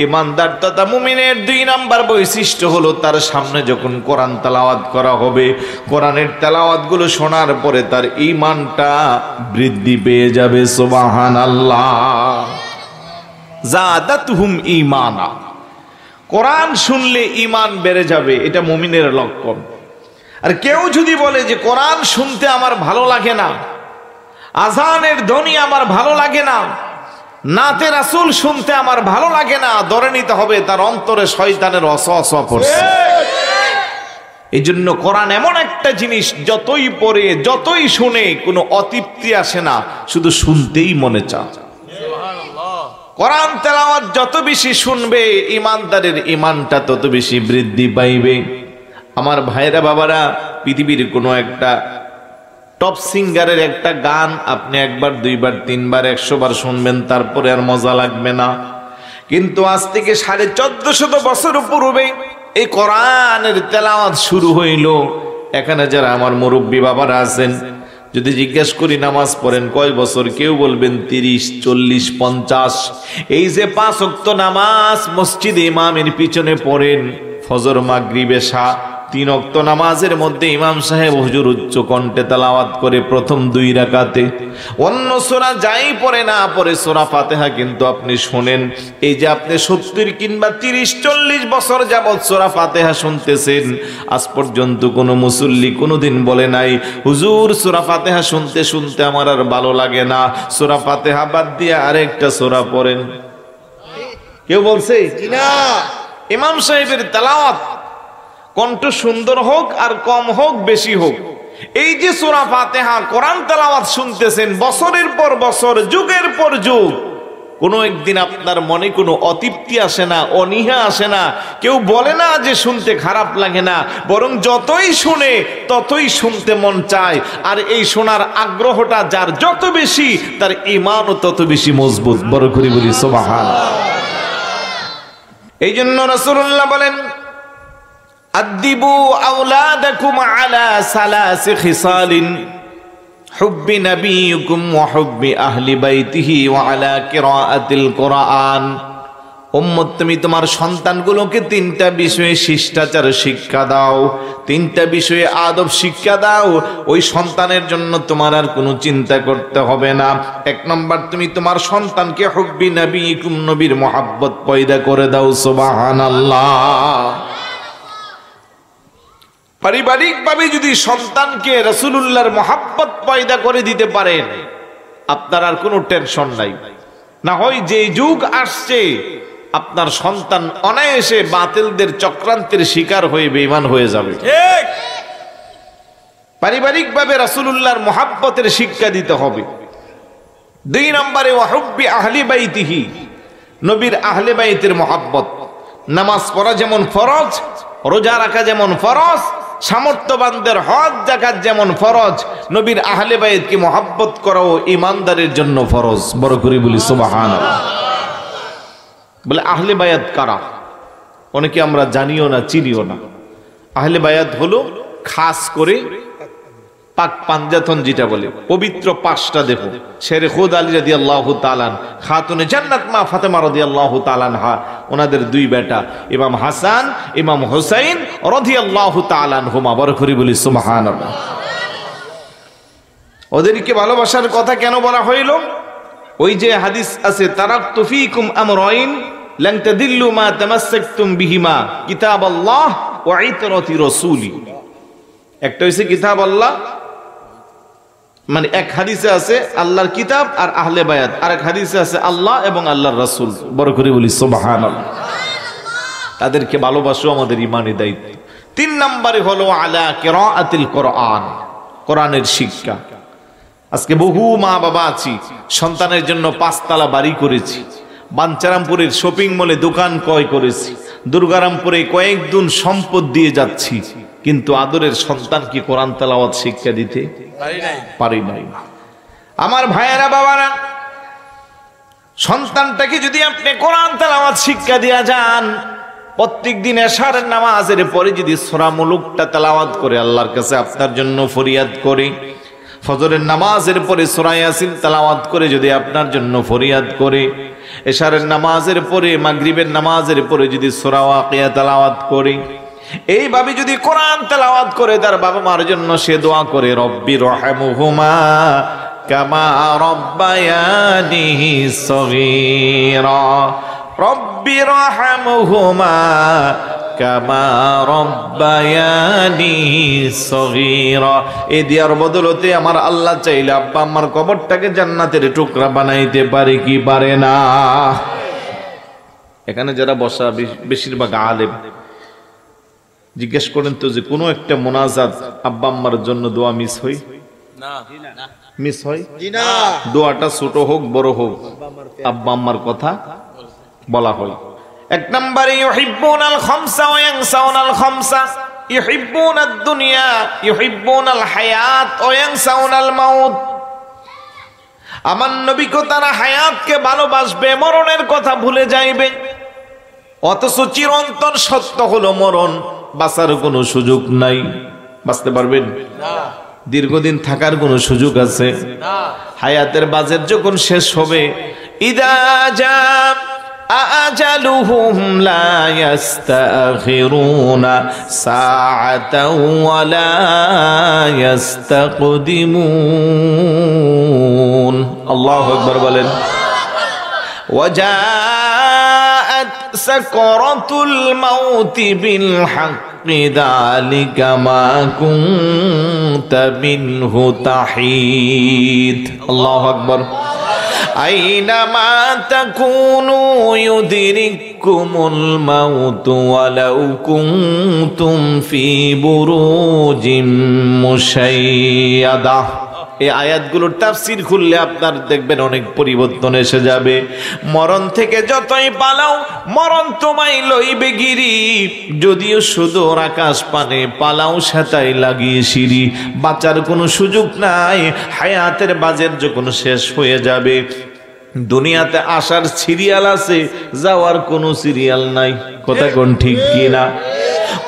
ইমানদার তথা মুমিনের 2 নাম্বার বৈশিষ্ট্য হলো তার সামনে যখন কোরআন তেলাওয়াত করা হবে, কোরআনের তেলাওয়াতগুলো শোনার পরে তার ঈমানটা বৃদ্ধি পেয়ে যাবে। সুবহানাল্লাহ। যাদাতুহুম ঈমানা। কোরআন শুনলে ঈমান বেড়ে যাবে, এটা মুমিনের লক্ষণ। আর কেউ যদি বলে যে কোরআন শুনতে আমার ভালো লাগে না, আজানের ধ্বনি আমার ভালো লাগে না, নাতে রাসূল শুনতে আমার ভালো লাগে না, ধরে নিতে হবে তার অন্তরে শয়তানের ওয়াসওয়াসা পড়ছে। এই জন্য কোরআন এমন একটা জিনিস, যতই পড়ে যতই শুনে কোনো অতৃপ্তি আসে না, শুধু শুনতেই মনে চায়। কোরআন তেলাওয়াত যত বেশি শুনবে ইমানদারের ঈমানটা তত বেশি বৃদ্ধি পাইবে। আমার ভাইরা বাবারা, পৃথিবীর কোনো একটা টপ সিঙ্গারের একটা গান আপনি একবার, দুইবার, তিনবার, 100 বার শুনবেন, তারপরে আর মজা লাগবে না। কিন্তু আজ থেকে 1450 বছর পূর্বে এই কোরআনের তেলাওয়াত শুরু হইল। এখানে যারা আমার মুরব্বী বাবারা আছেন, যদি জিজ্ঞেস করি নামাজ পড়েন কয় বছর, কেউ বলবেন 30, 40, 50। এই যে 5 ওয়াক্ত নামাজ মসজিদে ইমামের পিছনে পড়েন, ফজর, মাগরিব, এশা, 3 ওয়াক্ত নামাজের মধ্যে ইমাম সাহেব হুজুর উচ্চ কণ্ঠে তেলাওয়াত করে প্রথম 2 রাকাতে। অন্য সূরা যাই পড়ে না পড়ে, সূরা ফাতিহা কিন্তু আপনি শুনেন। এই যে আপনি 70 কিংবা 30, 40 বছর যাবত সূরা ফাতিহা শুনতেছেন, আজ পর্যন্ত কোনো মুসল্লি কোনোদিন বলে নাই হুজুর সূরা ফাতিহা শুনতে শুনতে আমার আর ভালো লাগে না, সূরা ফাতিহা বাদ দিয়ে আরেকটা সূরা পড়েন। কেউ বলছে? না। ইমাম সাহেবের তেলাওয়াত কণ্ঠ সুন্দর হোক আর কম হোক, বেশি হোক, এই যে সূরা ফাতিহা কোরআন তেলাওয়াত শুনতেছেন বছরের পর বছর, যুগের পর যুগ, কোনো একদিন আপনার মনে কোনো অতৃপ্তি আসে না, অনীহা আসে না, কেউ বলে না যে শুনতে খারাপ লাগে না, বরং যতই শুনে ততই শুনতে মন চায়। আর এই শোনার আগ্রহটা যার যত বেশি, তার ঈমানও তত বেশি মজবুত। বড় করে বলি সুবহানাল্লাহ। এই জন্য রাসূলুল্লাহ বলেন, আদিবু আওলাদাকুম আলা সালাসি খিসালিন, হুব্বি নবিয়িকুম ওয়া হুব্বি আহলি বাইতিহি ওয়া আলা কিরাআতিল কুরআন। উম্মত, তুমি তোমার সন্তানগুলোকে 3টা বিষয়ে শিষ্টাচার শিক্ষা দাও, 3টা বিষয়ে আদব শিক্ষা দাও। ওই সন্তানের জন্য তোমার আর কোনো চিন্তা করতে হবে না। 1 নম্বর, তুমি তোমার সন্তানকে হুব্বি নবিয়িকুম, নবীর মহব্বত পয়দা করে দাও। সুবহানাল্লাহ। পারিবারিকভাবে যদি সন্তানকে রাসূলুল্লাহর মহব্বত পয়দা করে দিতে পারেন, আপনার আর কোনো টেনশন নাই। না হয় যে যুগ আসছে, আপনার সন্তান অনায়াসে বাতিলদের চক্রান্তের শিকার হয়ে বেঈমান হয়ে যাবে। ঠিক। পারিবারিকভাবে রাসূলুল্লাহর মহব্বতের শিক্ষা দিতে হবে। 2 নম্বরে ওয়া হুব্বি আহলি বাইতিহি, নবীর আহলে বাইতের মহব্বত। নামাজ পড়া যেমন ফরজ, রোজা রাখা যেমন ফরজ, সামর্থ্যবানদের হজ যাকাত যেমন ফরজ, নবীর আহলে বাইতকে মহব্বত করাও ইমানদারের জন্য ফরজ। বড় করে বলি সুবহানাল্লাহ। বলে আহলে বায়াত কারা? অনেকে আমরা জানিও না, চিনিও না। আহলে বায়াত হলো খাস করে পাক পাঞ্জাতন, যেটা বলে পবিত্র 5টা দেহ। শেরে খুদ আলী রাদিয়াল্লাহু তাআলা, খাতুনে জান্নাত মা ফাতেমা রাদিয়াল্লাহু তাআলা আনহা, ওনাদের 2 বেটা ইমাম হাসান, ইমাম হুসাইন রাদিয়াল্লাহু তাআলা আনহুমা। বড় করে বলি সুবহানাল্লাহ। ওদেরকে ভালোবাসার কথা কেন বলা হইল? ওই যে হাদিস আছে, তারাকতু ফীকুম আমরাইন লান তাদিল্লু মা তামাসসাকতুম বিহিমা, কিতাবাল্লাহ ওয়া ইতরাতি রাসূলি। একটা হইছে কিতাব আল্লাহ, মানে এক হাদিসে আছে আল্লাহর কিতাব আর আহলে বায়াত, আর এক হাদিসে আছে আল্লাহ এবং আল্লাহর রাসূল। বড় করে বলি সুবহানাল্লাহ। তাদেরকে ভালোবাসা আমাদের ঈমানি দায়িত্ব। 3 নম্বরে হলো আলা কিরাআতিল কুরআন, কোরআনের শিক্ষা। আজকে বহু মা বাবা আছি, সন্তানের জন্য 5 তলা বাড়ি করেছি, বাঞ্চারামপুরের শপিং মলে দোকান ক্রয় করেছি, দুর্গারামপুরে কয়েকদিন সম্পদ দিয়ে যাচ্ছি, কিন্তু আদরের সন্তানকে কোরআন তেলাওয়াত শিক্ষা দিতে পারি নাই। আমার ভাইয়েরা বাবারা, সন্তানটাকে যদি আপনি কোরআন তেলাওয়াত শিক্ষা দিয়া যান, প্রত্যেক দিন এশার নামাজের পরে যদি সূরা মুলুকটা তেলাওয়াত করে আল্লাহর কাছে আপনার জন্য ফরিয়াদ করে, ফজরের নামাজের পরে সূরা ইয়াসিন তেলাওয়াত করে যদি আপনার জন্য ফরিয়াদ করে, এশারের নামাজের পরে, মাগরিবের নামাজের পরে যদি সূরা ওয়াকিয়া তেলাওয়াত করে, এইভাবে যদি কোরআন তেলাওয়াত করে তার বাবা মার জন্য সে দোয়া করে, রব্বি রহমহুমা কামা রব্বায়ানি সগীরা, রব্বি রহমহুমা কামা রব্বায়ানি সগীরা। এই দিয়ার বদলতে আমার আল্লাহ চাইলে আব্বা আম্মার কবরটাকে জান্নাতের টুকরা বানাইতে পারে কি পারে না? এখানে যারা বসা বেশিরভাগ আলেম, জিজ্ঞেস করেন তো যে কোনো একটা মোনাজাত আব্বা আম্মার জন্য দোয়া মিস হয় না? মিস হয় না। দোয়াটা ছোট হোক বড় হোক, আব্বা আম্মার কথা বলা হয়। 1 নম্বরে ইউহিব্বুনাল খামসা ওয়া ইয়ানসাউনাল খামসা, ইউহিব্বুনাদ দুনিয়া ইউহিব্বুনাল হায়াত ওয়া ইয়ানসাউনাল মাউত। আমার নবী কো তারা হায়াতকে ভালোবাসবে, মরণের কথা ভুলে যাইবে। অথচ চিরন্তন সত্য হলো মরণ, বাঁচার কোনো সুযোগ নাই। বাঁচতে পারবেন না, দীর্ঘদিন থাকার কোনো সুযোগ আছে না। হায়াতের বাজেট যখন শেষ হবে, ইদা জা আজালুহুম লা ইস্তাখিরুনা সাআতাও ওয়া লা ইস্তাকদিমুন। আল্লাহু আকবার বলেন। ওয়াজাআত সাকরাতুল মাউতি বিল হক যালিকা মা কুনতা মিনহু তাহিদ। আল্লাহু আকবার। আইনামা তাকুনু ইউদরিকুমুল মাউতু ওয়ালাউ কুনতুম ফি বুরুজিম মুশাইয়াদা। এই আয়াতগুলোর তাফসীর খুললে আপনার দেখবেন অনেক পরিবর্তন এসে যাবে। মরণ থেকে যতই পালাও, মরণ তোমায় লইবে গিরি। যদিও শুধু আকাশ পানে পালাও সেটাই লাগিয়ে সিঁড়ি। বাঁচার কোনো সুযোগ নাই। হায়াতের বাজেট যখন শেষ হয়ে যাবে, দুনিয়াতে আসার সিরিয়াল আছে, যাওয়ার কোনো সিরিয়াল নাই। কথা কোন ঠিক কিনা?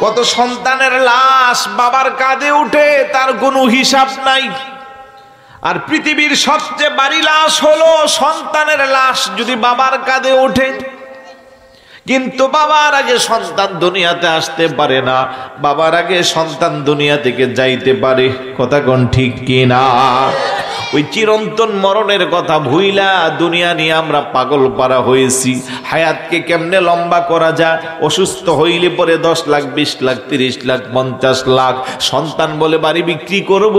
কত সন্তানের লাশ বাবার কাঁধে উঠে, তার কোনো হিসাব নাই। আর পৃথিবীর সবচেয়ে ভারী লাশ হলো সন্তানের লাশ যদি বাবার কাঁধে ওঠে। কিন্তু বাবার আগে সন্তান দুনিয়াতে আসতে পারে না, বাবার আগে সন্তান দুনিয়া থেকে যাইতে পারে। কথা কোন ঠিক কিনা? ওই চিরন্তন মরণের কথা ভুইলা দুনিয়া নিয়ে আমরা পাগল পারা হয়েছি। হায়াতকে কেমনে লম্বা করা যায়? অসুস্থ হইলে পরে 10 লাখ 20 লাখ 30 লাখ 50 লাখ। সন্তান বলে বাড়ি বিক্রি করব,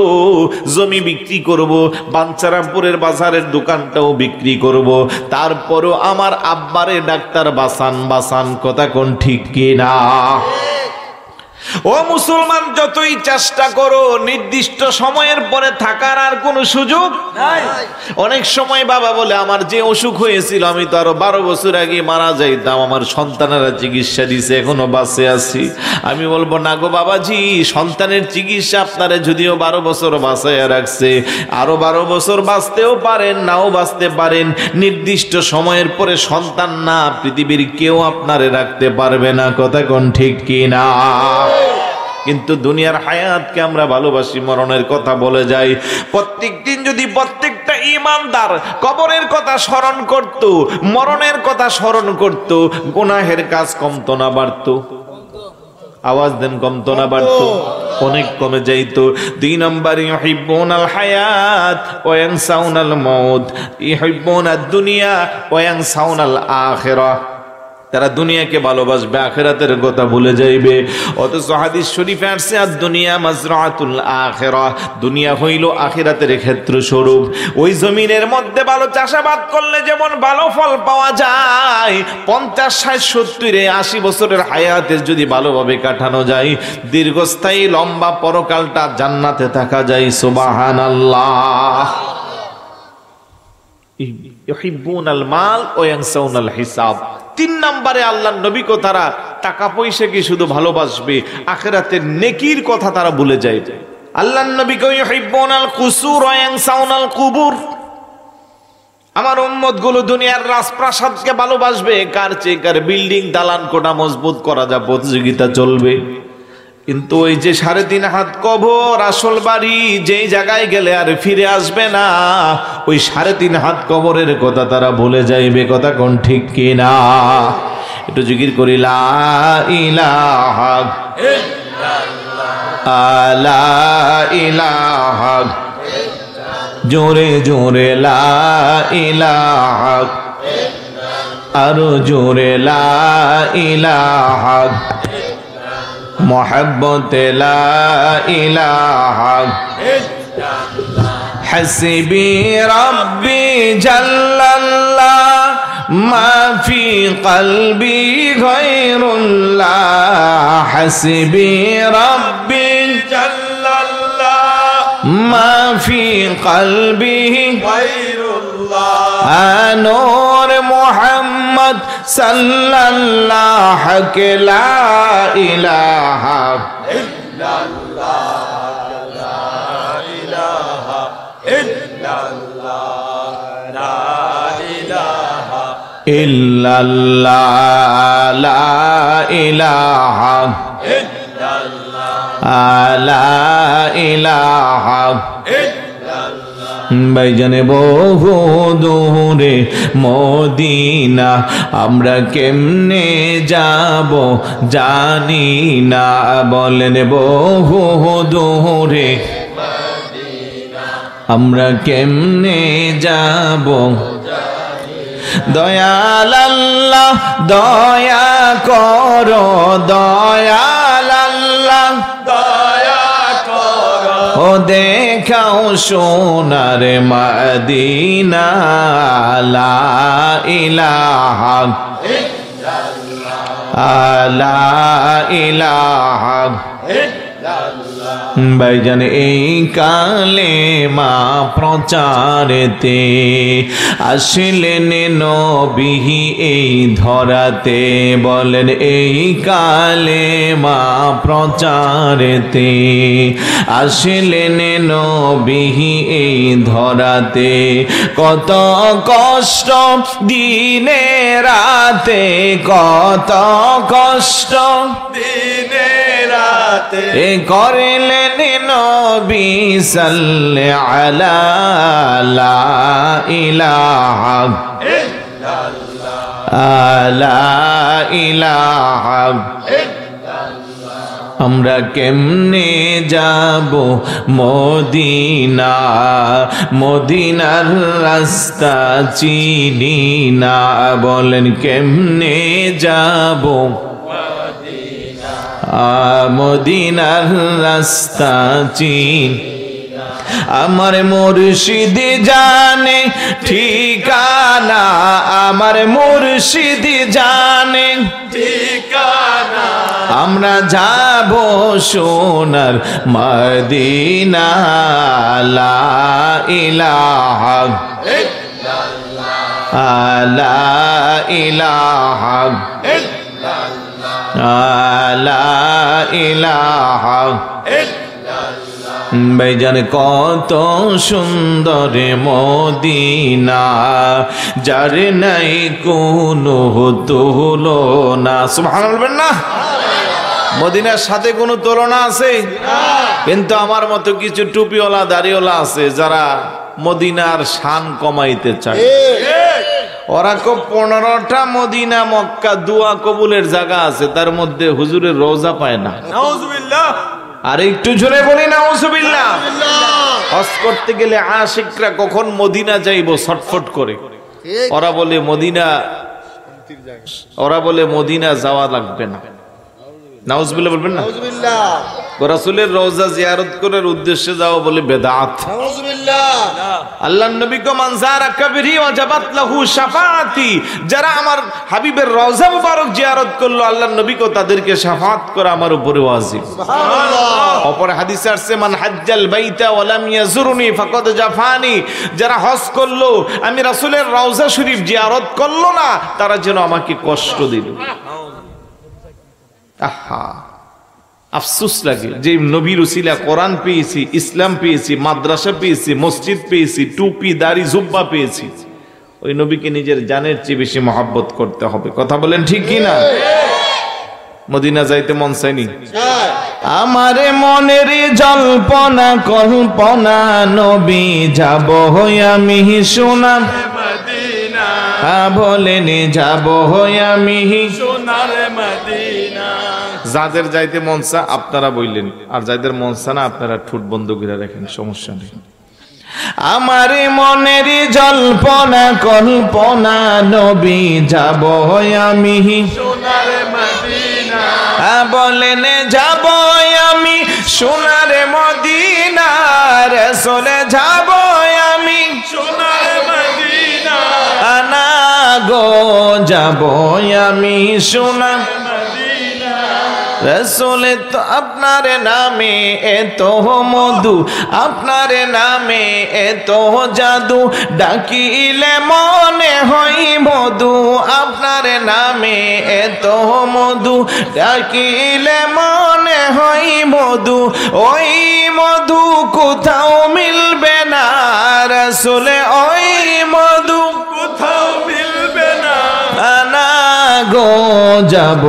জমি বিক্রি করব, বাঞ্চারামপুরের বাজারের দোকানটাও বিক্রি করব। তারপরও আমার আব্বারে ডাক্তার বাঁচান বাঁচান। কথা কোন ঠিক কিনা? ও মুসলমান, যতই চেষ্টা করো, নির্দিষ্ট সময়ের পরে থাকার আর কোনো সুযোগ নাই। অনেক সময় বাবা বলে, আমার যে অসুখ হয়েছিল আমি তো আরো 12 বছর আগে মারা যাইতাম, আমার সন্তানেরা চিকিৎসা দিছে, এখনো বাঁচে আছি। আমি বলবো, না গো বাবাজি, সন্তানের চিকিৎসা আপনারে যদিও 12 বছর বাঁচাইয়া রাখছে, আরো 12 বছর বাঁচতেও পারেন, নাও বাঁচতে পারেন। নির্দিষ্ট সময়ের পরে সন্তান না, পৃথিবীর কেউ আপনারে রাখতে পারবে না। কথা কোন ঠিক কিনা? কিন্তু দুনিয়ার হায়াতকে আমরা ভালোবাসি, মরণের কথা বলে যাই। প্রত্যেক দিন যদি প্রত্যেকটা ঈমানদার কবরের কথা স্মরণ করত, মরণের কথা স্মরণ করত, গুনাহের কাজ কমতো না বাড়তো? আওয়াজ দেন, কমতো না বাড়তো? অনেক কমে যাইতো। 2 নম্বর, ইউহিব্বুনাল হায়াত ওয়া ইয়ানসাউনাল মাউত। ইউহিব্বুনাদ দুনিয়া ওয়া ইয়ানসাউনাল আখিরাহ। তারা দুনিয়াকে ভালোবাসবে, আখিরাতের কথা ভুলে যাইবে। অথচ হাদিস শরীফে আসছে, আর দুনিয়া মাজরাতুল আখিরাহ, দুনিয়া হইল আখিরাতের ক্ষেত্র স্বরূপ। ওই জমিনের মধ্যে ভালো চাষাবাদ করলে যেমন ভালো ফল পাওয়া যায়, 50, 60, 70, 80 বছরের হায়াতে যদি ভালোভাবে কাটানো যায়, দীর্ঘস্থায়ী লম্বা পরকালটা জান্নাতে থাকা যায়। সুবহানাল্লাহ। ইউহিব্বুনাল মাল ওয়া ইয়ানসাউনাল হিসাব। 3 নম্বরে আল্লাহর নবী কো তারা টাকা পয়সা কি শুধু ভালোবাসবে, আখিরাতের নেকির কথা তারা ভুলে যায়। আল্লাহর নবী কো ইউহিব্বুনাল কুসুর ওয়া ইয়ানসাউনাল কুবুর। আমার উম্মত গুলো দুনিয়ার রাজপ্রাসাদকে ভালোবাসবে, কার চেয়ে কার বিল্ডিং দালান কোঠা মজবুত করা যায় প্রতিযোগিতা চলবে। কিন্তু ওই যে 3.5 হাত কবর আসল বাড়ি, যেই জায়গায় গেলে আর ফিরে আসবে না, ওই 3.5 হাত কবরের কথা তারা ভুলে যাইবে। কথা কোন ঠিক কিনা? একটু জিকির করি, লা ইলাহা ইল্লাল্লাহ, লা ইলাহা, জোরে জোরে লা ইলাহা, আরো জোরে লা ইলাহা, मोहब्बत ला इलाहा हस्बी रब्बी जल्लल्लाह मा फी क़ल्बी गैरुल्लाह हस्बी रब्बी जल्लल्लाह मा फी क़ल्बी गैरुल्लाह नूर मोहम्मद सल्लल्लाहु ला इलाहा ইল্লাল্লাহ লা ইলাহা লা ইলাহা ভাইজানে বহু দূরে মদিনা আমরা কেমনে যাব জানি না বলেন বহু দূরে আমরা কেমনে যাব দয়াল আল্লাহ দয়া করো দয়াল আল্লাহ দয়া করো ও দেখাও সোনার মদিনা লা ইলাহা লা ইলাহা ভাইজান এই কালেমা প্রচারেতে আসলেন নবী এই ধরাতে বলেন এই কালেমা প্রচারেতে আসলেন নবী এই ধরাতে কত কষ্ট দিনে রাতে কত কষ্ট দিনে রাতে করিলেন নবী সাল্লাল্লাহু আলা লা ইলাহা লা ইলাহা আমরা কেমনে যাব মদিনা মদিনার রাস্তা চিনি না বলেন কেমনে যাব মদিনার রাস্তা চিন আমার মুর্শিদ জানে ঠিকানা আমার মুর্শিদ জানে ঠিকানা আমরা যাব সোনার মদিনা লা ইলাহা লা ইলাহা লা ইলাহা ভাইজান কত সুন্দর মদিনা যার নাই কোনো তুলনা সুবহানাল্লাহ বলবেন না মদিনার সাথে কোনো তুলনা আছে কিন্তু আমার মতো কিছু টুপিওয়ালা দাড়িওয়ালা আছে যারা মদিনার শান কমাইতে চায় ওরা কো 15টা মদিনা মক্কা দোয়া কবুলের জায়গা আছে তার মধ্যে হুজুরের রওজা পায় না নাউজুবিল্লাহ আর একটু জোরে বলি নাউজুবিল্লাহ হজ করতে গেলে আশিকরা কখন মদিনা যাইবো ছটফট করে ওরা বলে মদিনা যাওয়া লাগবে না নাউজুবিল্লাহ বলবেন না নাউজুবিল্লাহ রাসূলের রওজা জিয়ারত করার উদ্দেশ্যে যাও বলে বেদাত নাউজুবিল্লাহ আল্লাহর নবী কো মান যারা কবরি ওয়াজাবাত লাহু শাফাআতি যারা আমার হাবিবের রওজা মুবারক জিয়ারত করলো আল্লাহর নবী কো তাদেরকে শাফাআত করা আমার উপরে ওয়াজিব সুবহানাল্লাহ অপর হাদিসে আছে মান হাজ্জাল বাইতা ওয়া লাম ইয়াজুরনি ফাকাদ জাফানি যারা হজ করলো আমি রাসূলের রওজা শরীফ জিয়ারত করলো না তারা যেন আমাকে কষ্ট দিল আহা আফসোস লাগে যে নবীর উসিলা কোরআন পেয়েছি ইসলাম পেয়েছি মাদ্রাসা পেয়েছি মসজিদ পেয়েছি টুপি দাড়ি জুব্বা পেয়েছি ওই নবীকে নিজের জানের চেয়ে বেশি মহব্বত করতে হবে কথা বলেন ঠিক কি না মদিনা যাইতে মন চাইনি আমার মনের জল্পনা কল্পনা নবী যাব আমি সোনার মদিনা বলেন যাব আমি সোনার মদিনা যাদের যাইতে মন চা আপনারা বললেন আর যাদের মন চা না আপনারা ঠোঁট বন্ধ করে রাখেন সমস্যা নেই আমার মনের জল্পনা কল্পনা নবী যাব আমি সোনার মদিনা বলেন যাব আমি সোনার মদিনা রাসূলে যাব আমি সোনার মদিনা আনা গো যাব আমি সোনার রসুল তো আপনার নামে এত মধু, আপনার নামে এত জাদু, ডাকিলে মনে হয় মধু, আপনার নামে এত মধু, ডাকিলে মনে হয় মধু, ওই মধু কোথাও মিলবে না রসুল, ওই মধু কোথাও মিলবে না। না গো যাব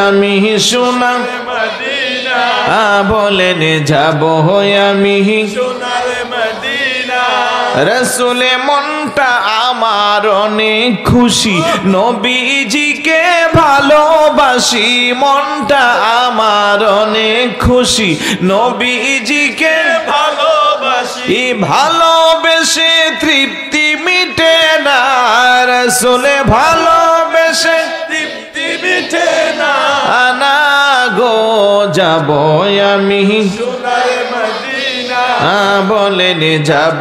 আমি সোনার মদিনা, বলেন যাব আমি সোনার মদিনা। রসুলে মনটা আমার অনেক খুশি, নবীজিকে ভালোবাসি, মনটা আমার অনেক খুশি, নবীজিকে ভালোবাসি, ভালোবেসে তৃপ্তি মিটে না রসুলে, ভালোবেসে তৃপ্তি মিটে না। না গো যাব আমি সোনার মদিনা, বলেন যাব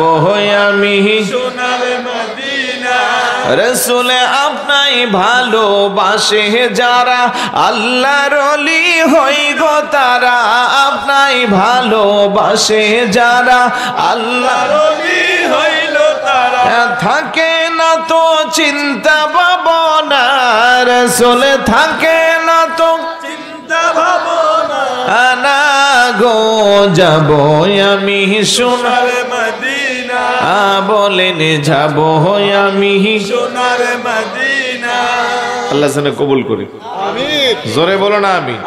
আমি সোনার মদিনা। রসুলে আপনাই ভালোবাসে যারা, আল্লাহর ওলি হই গো তারা, আপনাই ভালোবাসে যারা, আল্লাহর ওলি হইল তারা। থাকে না তো চিন্তা ভাবনা রসুলে, থাকে না তো চিন্তা ভাবনা। না গো যাব আমি সোনার মদিনা, বলেন যাব আমি সোনার মদিনা। আল্লাহ যেন কবুল করে, আমিন। জোরে বলো না আমিন।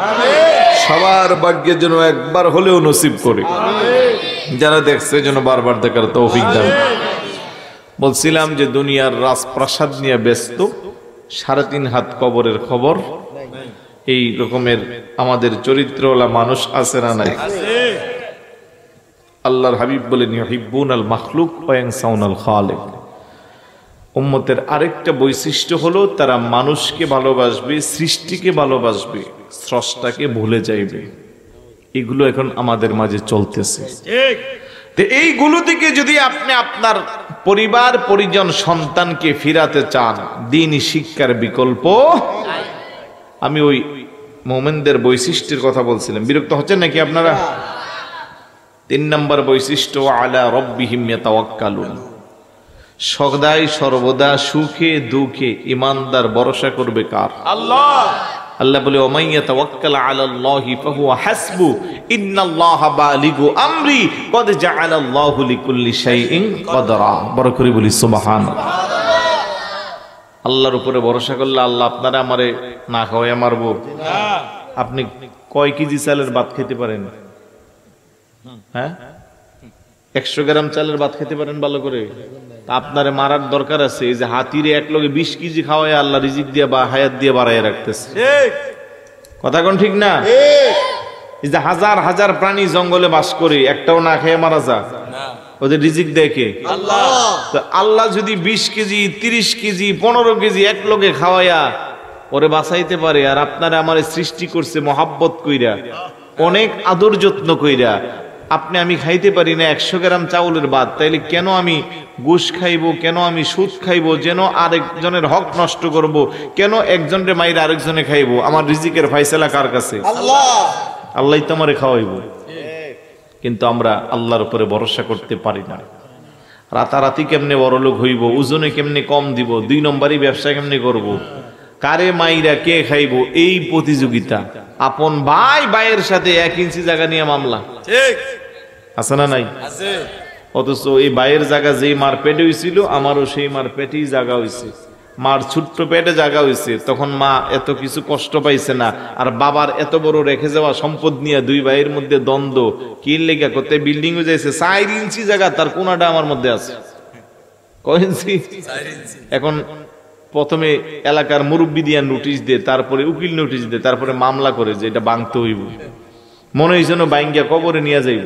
সবার ভাগ্যের জন্য একবার হলেও নসিব করে, যারা দেখছে যেন বারবার দেখার তৌফিক দান। বলছিলাম যে দুনিয়ার রাজপ্রাসাদ নিয়ে ব্যস্ত, 3.5 হাত কবরের খবর, এই রকমের আমাদের চরিত্রওয়ালা মানুষ আছে না নাই? আল্লাহর হাবিব বলেন ইউহিব্বুনাল মাখলুক ওয়া ইয়ানসাউনাল খালিক। উম্মতের আরেকটা বৈশিষ্ট্য হলো তারা মানুষকে ভালোবাসবে, সৃষ্টিকে ভালোবাসবে, স্রষ্টাকে ভুলে যাইবে। এগুলো এখন আমাদের মাঝে চলতেছে। তো এইগুলো থেকে যদি আপনি আপনার পরিবার পরিজন সন্তানকে ফিরাতে চান, দ্বীনি শিক্ষার বিকল্প। আমি ওই মুমিনদের বৈশিষ্ট্যের কথা বলছিলাম, বিরক্ত হচ্ছেন নাকি আপনারা? 3 নম্বর বৈশিষ্ট্য, আলা রব্বিহিম ইয়াতাওয়াক্কালুন। সদাই সর্বদা সুখে দুঃখে ইমানদার ভরসা করবে কার? আল্লাহ। আল্লাহ বলে ওমাই ইয়াতাওয়াক্কাল আলাল্লাহি ফাহুয়া হাসবু ইন্নাল্লাহা বালিগু আমরি কদ জাআলাল্লাহু লিকুল্লি শাইইন কদরা। বড় করে বলি সুবহানাল্লাহ। আল্লাহর উপরে ভরসা করলে আল্লাহ আপনারা আমারে না খাওয়াইয়া মারবো? আপনি কয় কেজি চালের ভাত খেতে পারেন? হ্যাঁ, 100 গ্রাম চালের ভাত খেতে পারেন ভালো করে? আপনারে মারার দরকার আছে? এই যে হাতিরে এক লগে 20 কেজি খাওয়ায় আল্লাহ রিজিক দিয়ে বা হায়াত দিয়ে বাড়াইয়া রাখতেছে। কথা কোন ঠিক না? এই যে হাজার হাজার প্রাণী জঙ্গলে বাস করে, একটাও না খেয়ে মারা যায়, ওদের রিজিক দেখে আল্লাহ। তো আল্লাহ যদি 20 কেজি 30 কেজি 15 কেজি এক লগে খাওয়াইয়া ওরে বাঁচাইতে পারে, আর আপনারা আমারে সৃষ্টি করছে মহাব্বত কইরা, অনেক আদর যত্ন কইরা, আপনি আমি খাইতে পারি না 100 গ্রাম চাউলের ভাত, তাইলে কেন আমি ঘুষ খাইবো, কেন আমি সুদ খাইবো, যেন আরেকজনের হক নষ্ট করব, কেন একজনের মাইরে আরেকজনে খাইবো? আমার রিজিকের ফায়সালা কার কাছে? আল্লাহ। আল্লাহই তো আমারে খাওয়াইবো। কিন্তু আমরা আল্লাহর উপরে ভরসা করতে পারি না। রাতারাতি কেমনে বড়লোক হইব, ওজনে কেমনে কম দিব, 2 নম্বরই ব্যবসা কেমনে করব, কারে মাইরা কে খাইবো, এই প্রতিযোগিতা। আপন ভাই ভাইয়ের সাথে 1 ইঞ্চি জায়গা নিয়ে মামলা, ঠিক আছে না নাই? আছে। অথচ এই ভাইয়ের জায়গা যেই মার পেটে হয়েছিল, আমারও সেই মার পেটেই জায়গা হয়েছে। মার ছোট্ট পেটে জায়গা হয়েছে, তখন মা এত কিছু কষ্ট পাইছে না। আর বাবার এত বড় রেখে যাওয়া সম্পদ নিয়ে 2 ভাইয়ের মধ্যে দ্বন্দ্ব, কি লেগা করতে বিল্ডিং এ যাইছে, 4 ইঞ্চি জায়গা, তার কোনাটা আমার মধ্যে আছে। কয় ইঞ্চি? 4 ইঞ্চি। এখন প্রথমে এলাকার মুরব্বি দিয়া নোটিশ দে, তারপরে উকিল নোটিশ দে, তারপরে মামলা করে যে এটা ভাঙতে হইব। মনে হয়েছে বাইঙ্গা কবরে নিয়ে যাইব।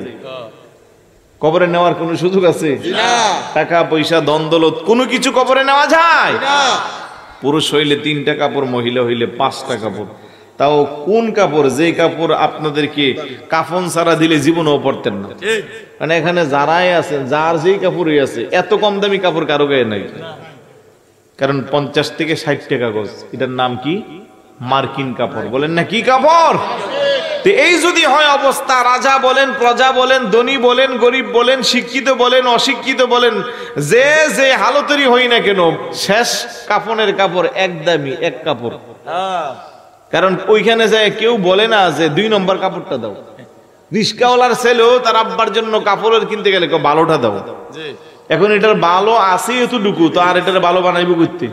কবরে নেওয়ার কোন সুযোগ আছে? টাকা পয়সা দ্বন্দ্বলত কোনো কিছু কবরে নেওয়া যায় না। পুরুষ হইলে 3টা কাপড়, মহিলা হইলে 5টা কাপড়। তাও কোন কাপড়? যে কাপড় আপনাদেরকে কাফন ছাড়া দিলে জীবনেও পরতেন না। মানে এখানে যারাই আছেন, যার যেই কাপড়ই আছে, এত কম দামি কাপড় কারো গায়ে নাই। কারণ 50 থেকে 60 টাকা গজ। এটার নাম কি? মার্কিন কাপড়। বলেন না কি কাপড়? তো এই যদি হয় অবস্থা, রাজা বলেন, প্রজা বলেন, ধনী বলেন, গরিব বলেন, শিক্ষিত বলেন, অশিক্ষিত বলেন, যে যে হালতেরই হই না কেন, শেষ কাফনের কাপড় একদমই এক কাপড়। কারণ ওইখানে যায় কেউ বলে না যে 2 নম্বর কাপড়টা দাও। রিস্কাওয়ালার ছেলেও তার আব্বার জন্য কাপড়ের কিনতে গেলে ভালোটা দাও। এখন এটার ভালো আছে এতটুকু, তো আর এটার ভালো বানাইবো করতে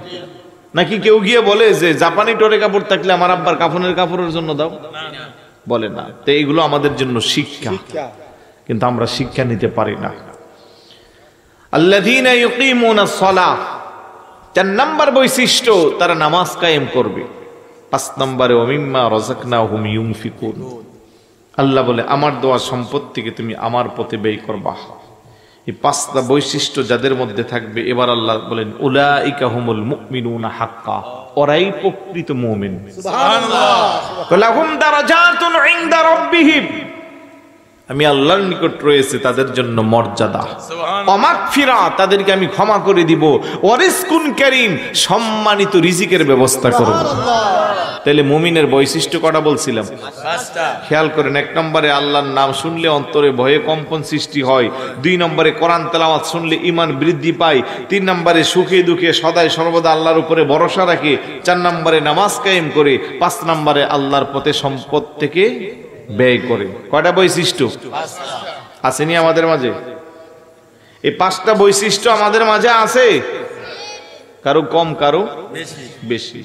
নাকি কেউ গিয়ে বলে যে জাপানি টোরে কাপড় থাকলে আমার আব্বার কাফনের কাপড়ের জন্য দাও? বলে না। তো এইগুলো আমাদের জন্য শিক্ষা, কিন্তু আমরা শিক্ষা নিতে পারি না। আল্লাযীনা ইউকিমুনাস সালাহ, 4 নম্বর বৈশিষ্ট্য, তারা নামাজ কায়েম করবে। 5 নম্বরে ওয়া মিম্মা রাযাকনাহুম ইউনফিকুন, আল্লাহ বলে আমার দেওয়া সম্পদ থেকে তুমি আমার পথে ব্যয় করবা। এই 5টা বৈশিষ্ট্য যাদের মধ্যে থাকবে, এবার আল্লাহ বলেন উলাইকা হুমুল মুমিনুনা হাক্কা, ওরাই প্রকৃত মুমিন। সুবহানাল্লাহ। লাহুম দারাজাতুন ইনদা রাব্বিহিম, আমি আল্লাহর নিকট রয়েছে তাদের জন্য মর্যাদা। সুবহানাল্লাহ। মাগফিরা, তাদেরকে আমি ক্ষমা করে দিব। ওয়া রিজকুন কারীম, সম্মানিত রিজিকের ব্যবস্থা করব। তাহলে মুমিনের বৈশিষ্ট্য কটা বলছিলাম? 5টা। খেয়াল করেন, 1 নম্বরে আল্লাহর নাম শুনলে অন্তরে ভয়ে কম্পন সৃষ্টি হয়। 2 নম্বরে কোরআন তেলাওয়াত শুনলে ঈমান বৃদ্ধি পায়। 3 নম্বরে সুখে দুঃখে সদাই সর্বদা আল্লাহর উপরে ভরসা রাখে। 4 নম্বরে নামাজ কায়েম করে। 5 নম্বরে আল্লাহর পথে সম্পদ থেকে ব্যয় করে। কয়টা বৈশিষ্ট্য? 5টা। আসেনি আমাদের মাঝে? এই 5টা বৈশিষ্ট্য আমাদের মাঝে আছে, কারো কম কারো বেশি।